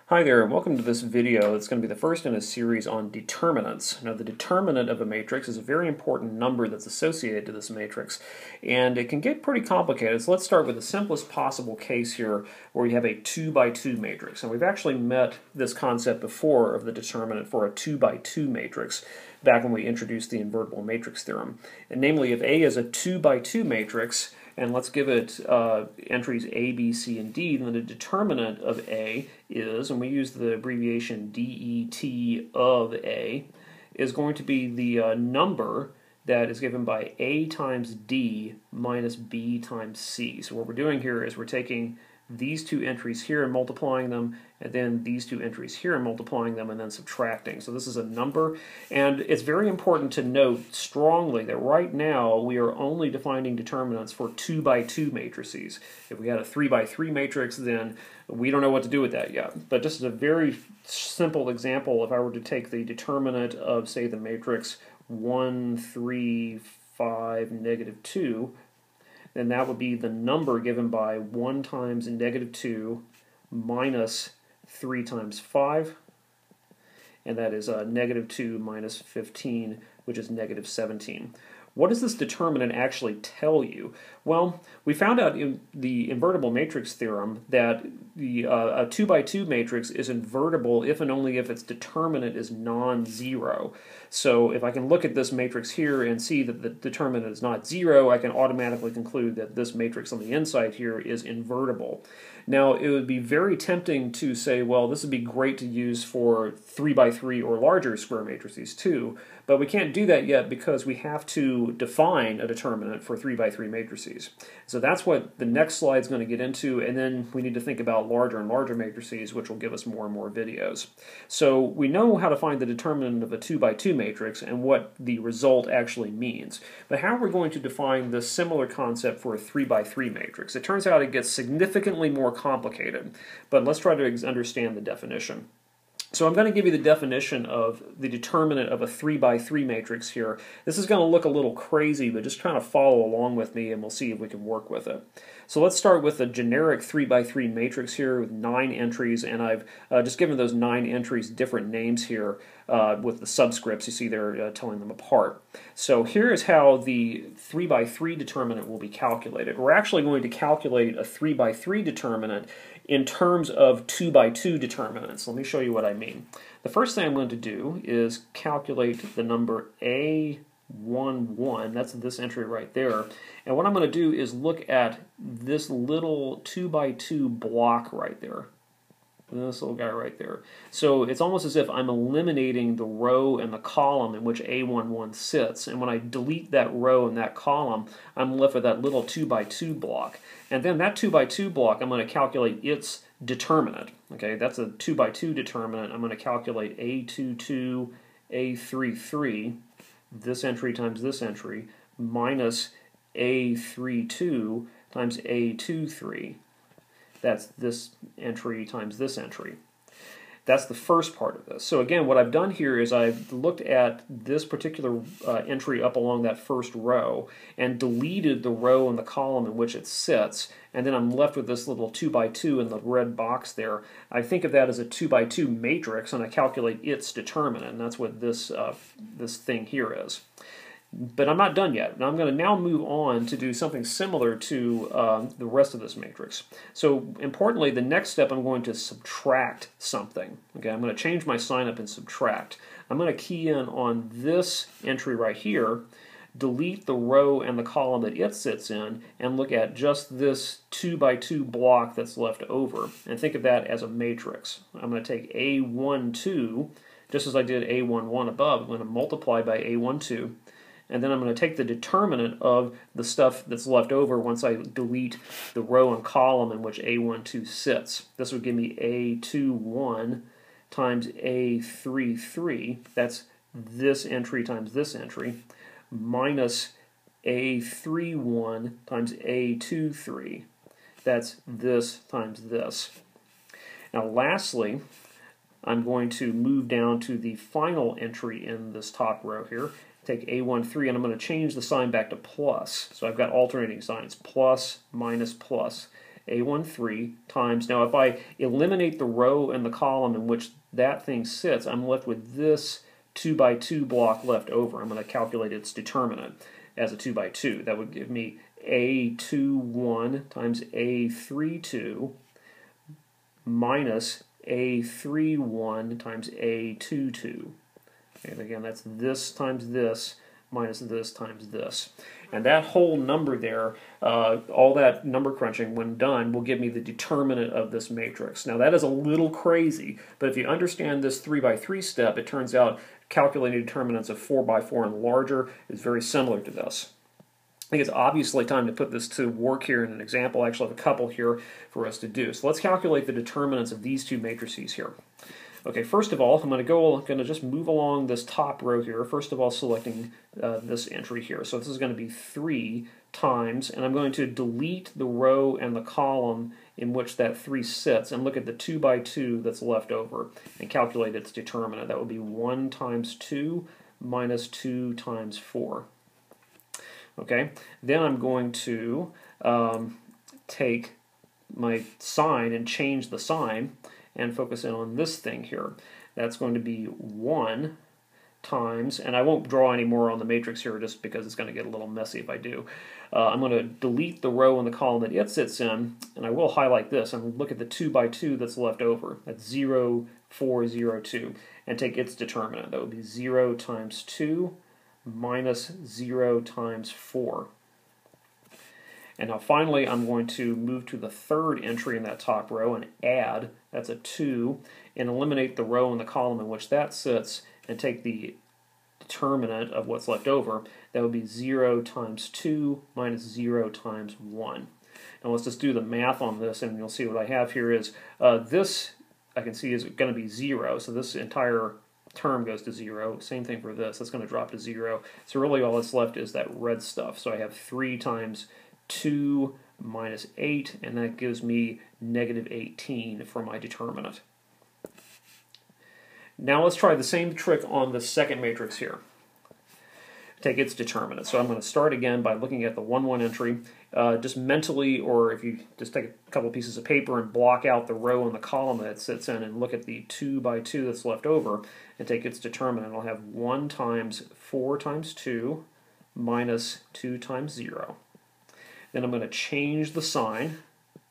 Hi there, and welcome to this video. It's going to be the first in a series on determinants. Now, the determinant of a matrix is a very important number that's associated to this matrix, and it can get pretty complicated. So let's start with the simplest possible case here, where you have a 2 by 2 matrix. And we've actually met this concept before of the determinant for a 2 by 2 matrix, back when we introduced the invertible matrix theorem. And namely, if A is a 2 by 2 matrix, and let's give it entries A, B, C, and D, then the determinant of A is, and we use the abbreviation DET of A, is going to be the number that is given by A times D minus B times C. So what we're doing here is we're taking these two entries here and multiplying them, and then these two entries here and multiplying them, and then subtracting. So this is a number, and it's very important to note strongly that right now we are only defining determinants for 2 by 2 matrices. If we had a 3 by 3 matrix, then we don't know what to do with that yet. But just as a very simple example, if I were to take the determinant of, say, the matrix 1, 3, 5, negative 2, then that would be the number given by 1 times negative 2 minus 3 times 5, and that is negative 2 minus 15, which is negative 17. What does this determinant actually tell you? Well, we found out in the invertible matrix theorem that a 2 by 2 matrix is invertible if and only if its determinant is non-zero. So if I can look at this matrix here and see that the determinant is not 0, I can automatically conclude that this matrix on the inside here is invertible. Now, it would be very tempting to say, well, this would be great to use for 3 by 3 or larger square matrices too, but we can't do that yet because we have to define a determinant for 3 by 3 matrices. So that's what the next slide is going to get into, and then we need to think about larger and larger matrices, which will give us more and more videos. So we know how to find the determinant of a 2 by 2 matrix and what the result actually means. But how are we going to define this similar concept for a 3 by 3 matrix? It turns out it gets significantly more complicated, but let's try to understand the definition. So I'm going to give you the definition of the determinant of a 3 by 3 matrix here. This is going to look a little crazy, but just kind of follow along with me and we'll see if we can work with it. So let's start with a generic 3 by 3 matrix here with 9 entries, and I've just given those 9 entries different names here with the subscripts. You see they're telling them apart. So here is how the 3 by 3 determinant will be calculated. We're actually going to calculate a 3 by 3 determinant in terms of 2 by 2 determinants. Let me show you what I mean. The first thing I'm going to do is calculate the number A11, that's this entry right there, and what I'm going to do is look at this little 2 by 2 block right there. This little guy right there. So it's almost as if I'm eliminating the row and the column in which A11 sits, and when I delete that row and that column, I'm left with that little 2 by 2 block. And then that 2 by 2 block, I'm going to calculate its determinant. Okay, that's a 2 by 2 determinant. I'm going to calculate A22, A33, this entry times this entry, minus A32 times A23. That's this entry times this entry. That's the first part of this. So again, what I've done here is I've looked at this particular entry up along that first row and deleted the row and the column in which it sits, and then I'm left with this little 2 by 2 in the red box there. I think of that as a 2 by 2 matrix, and I calculate its determinant, and that's what this thing here is. But I'm not done yet. Now I'm going to now move on to do something similar to the rest of this matrix. So importantly, the next step, I'm going to subtract something. Okay, I'm going to change my sign up and subtract. I'm going to key in on this entry right here, delete the row and the column that it sits in, and look at just this 2 by 2 block that's left over. And think of that as a matrix. I'm going to take A12, just as I did A11 above. I'm going to multiply by A12. And then I'm going to take the determinant of the stuff that's left over once I delete the row and column in which A12 sits. This would give me A21 times A33, that's this entry times this entry, minus A31 times A23, that's this times this. Now lastly, I'm going to move down to the final entry in this top row here, take A13, and I'm going to change the sign back to plus. So I've got alternating signs, plus, minus, plus. A13 times, now if I eliminate the row and the column in which that thing sits, I'm left with this 2 by 2 block left over. I'm going to calculate its determinant as a 2 by 2. That would give me A21 times A32 minus A31 times A22. And again, that's this times this minus this times this. And that whole number there, all that number crunching, when done, will give me the determinant of this matrix. Now that is a little crazy, but if you understand this 3 by 3 step, it turns out calculating determinants of 4 by 4 and larger is very similar to this. I think it's obviously time to put this to work here in an example. I actually have a couple here for us to do. So let's calculate the determinants of these two matrices here. Okay, first of all, I'm going to just move along this top row here. First of all, selecting this entry here. So this is going to be 3 times, and I'm going to delete the row and the column in which that 3 sits, and look at the 2 by 2 that's left over, and calculate its determinant. That would be 1 times 2 minus 2 times 4. Okay, then I'm going to take my sign and change the sign and focus in on this thing here. That's going to be 1 times, and I won't draw any more on the matrix here just because it's going to get a little messy if I do. I'm going to delete the row and the column that it sits in, and I will highlight this and look at the 2 by 2 that's left over. That's 0, 4, 0, 2, and take its determinant. That would be 0 times 2 minus 0 times 4. And now finally I'm going to move to the third entry in that top row and add, that's a 2, and eliminate the row and the column in which that sits and take the determinant of what's left over. That would be 0 times 2 minus 0 times 1. Now let's just do the math on this, and you'll see what I have here is this I can see is going to be 0, so this entire term goes to 0. Same thing for this. That's going to drop to 0. So really all that's left is that red stuff. So I have 3 times 2 minus 8, and that gives me negative 18 for my determinant. Now let's try the same trick on the second matrix here. Take its determinant. So I'm going to start again by looking at the 1, 1 entry. Just mentally, or if you just take a couple pieces of paper and block out the row and the column that it sits in and look at the 2 by 2 that's left over and take its determinant. I'll have 1 times 4 times 2 minus 2 times 0. Then I'm going to change the sign,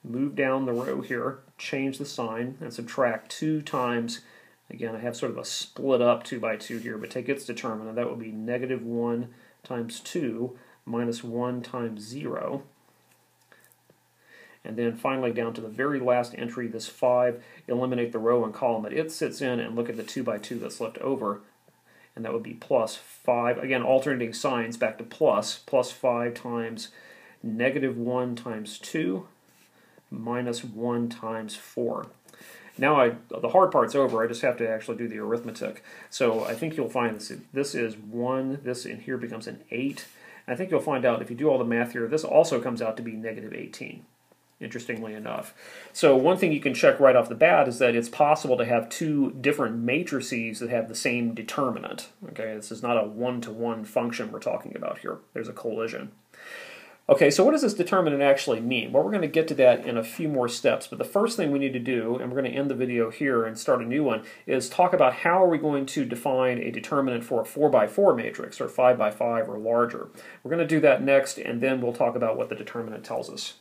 move down the row here, change the sign, and subtract 2 times. Again, I have sort of a split up 2 by 2 here, but take its determinant. That would be negative 1 times 2 minus 1 times 0. And then finally down to the very last entry, this 5, eliminate the row and column that it sits in and look at the 2 by 2 that's left over. And that would be plus 5. Again, alternating signs back to plus 5 times negative 1 times 2 minus 1 times 4. Now the hard part's over. I just have to actually do the arithmetic. So I think you'll find this is 1, this in here becomes an 8. And I think you'll find out if you do all the math here, this also comes out to be negative 18, interestingly enough. So one thing you can check right off the bat is that it's possible to have two different matrices that have the same determinant. Okay, this is not a one-to-one function we're talking about here. There's a collision. Okay, so what does this determinant actually mean? Well, we're going to get to that in a few more steps, but the first thing we need to do, and we're going to end the video here and start a new one, is talk about how are we going to define a determinant for a 4 by 4 matrix, or 5 by 5 or larger. We're going to do that next, and then we'll talk about what the determinant tells us.